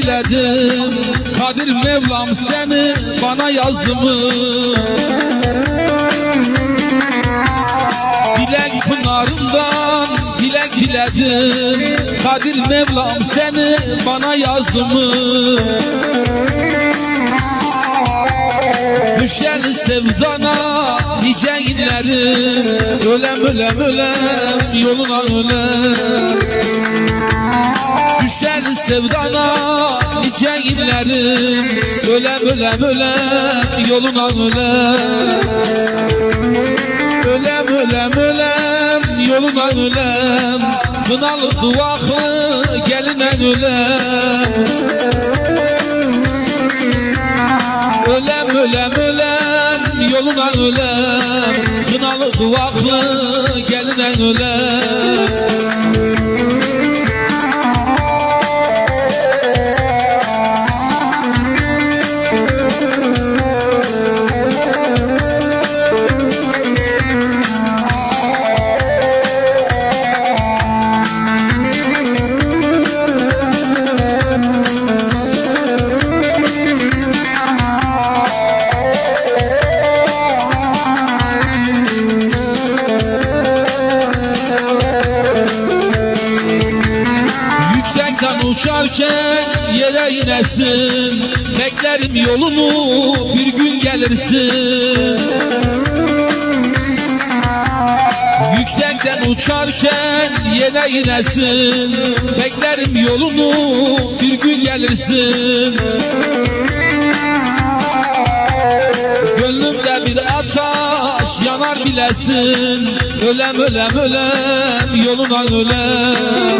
diledim, Kadir Mevlam seni bana yazdı mı? Dilek pınarından dilek diledim, Kadir Mevlam seni bana yazdı mı? Düşer sevdana nice inlerim, ölem ölem ölem yoluna ölem. Düşer sevdana nice inlerim, ölem ölem ölem yoluna ölem. Ölem ölem ölem yoluna ölem, kınalı duvaklı geline ölem. Ölem ölem ölem yoluna ölem, kınalı duvaklı geline ölem. Uçarken yere inesin, beklerim yolunu bir gün gelirsin. Yüksekten uçarken yere inesin, beklerim yolunu bir gün gelirsin. Gönlümde bir ateş yanar bilesin, ölem ölem ölem yoluna ölem.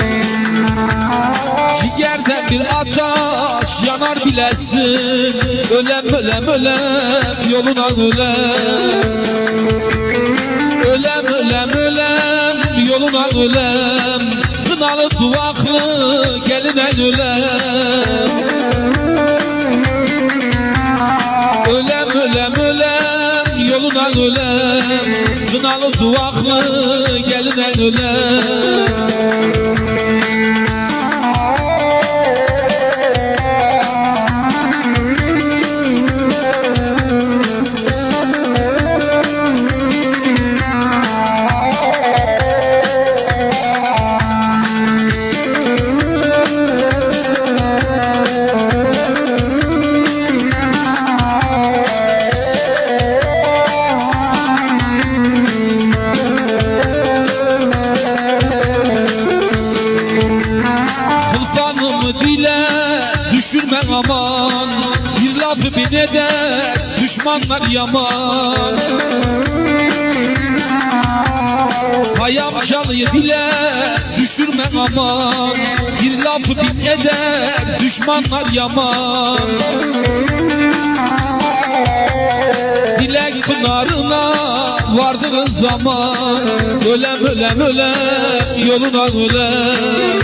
Ciğerden bir ateş yanar bilesin, ölem ölem ölem yoluna ölem. Ölem ölem ölem yoluna ölem, kınalı duvaklı geline ölem. Ölem ölem ölem yoluna ölem, kınalı duvaklı geline ölem. Dile düşürme aman, bir lafı bin eder düşmanlar yaman. Payam çalıyı dile düşürme aman, bir lafı bin eder düşmanlar yaman. Dilek pınarına vardığın zaman, ölem ölem ölem yoluna ölem.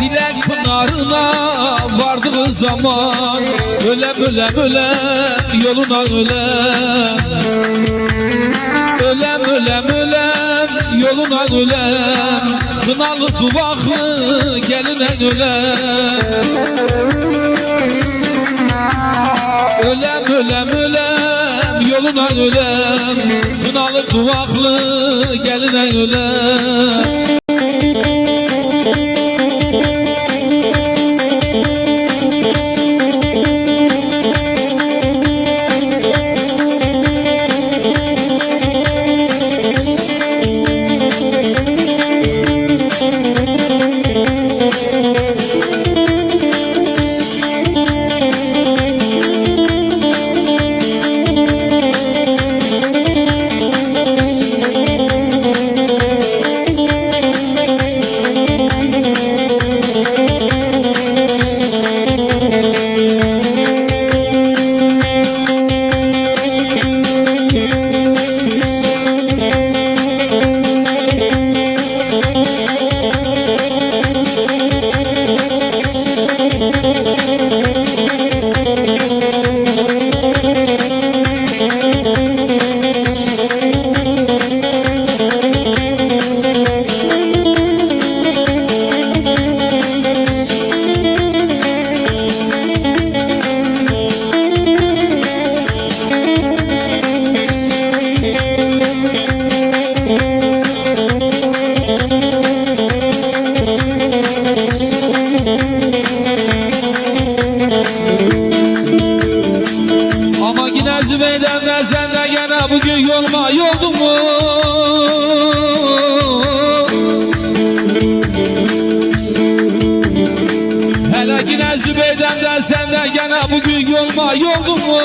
Dilek pınarına vardığı zaman, ölem ölem ölem yoluna ölem. Ölem ölem ölem yoluna ölem, kınalı duvaklı geline ölem. Ölem ölem ölem yoluna ölem, kınalı duvaklı geline ölem. bugün yolma yoldumu. Hele yine Zübeyde'mden sen de gene bugün yolma yoldumu.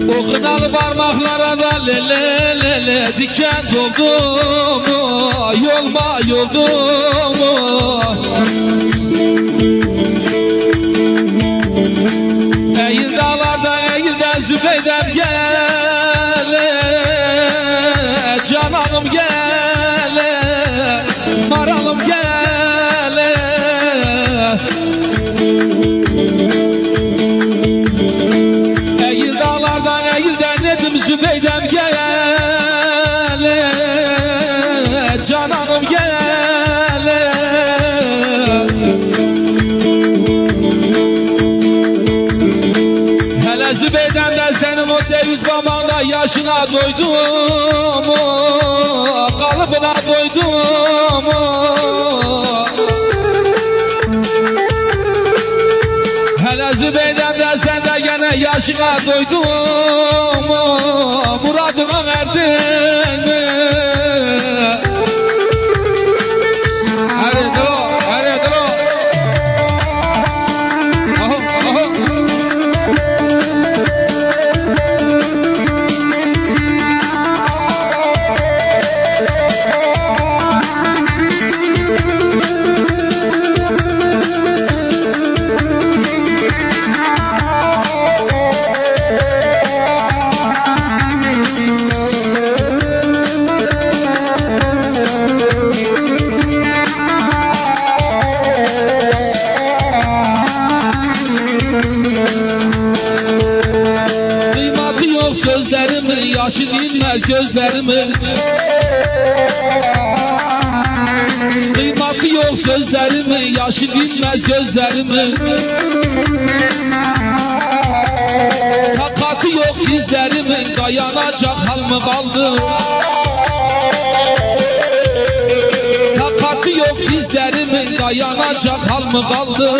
O kınalı parmaklara da lele lele diken oldu mu? Yolma yoldu mu? Eğil dağlarda eğilden Zübeydem gele, cananım gele, maralım gele. Eğil dağlardan eğilden dedim Zübeydem gele, cananım gele. Hele Zübeydem'den senin o deviz babanda yaşına doydum mu? Kalıbına doydum mu? Hele Zübeydem'den sen de gene yaşına doydun mu? Muradına erdin mi? Hadi dur, hadi dur. Aha, aha. Kıymatı yok sözlerimin, yaşı dinmez gözlerimin. Kıymatı yok sözlerimin, yaşı dinmez gözlerimin. Takatı yok dizlerimin, dayanacak hal mı kaldı? Takatı yok dizlerimin, dayanacak hal mı kaldı?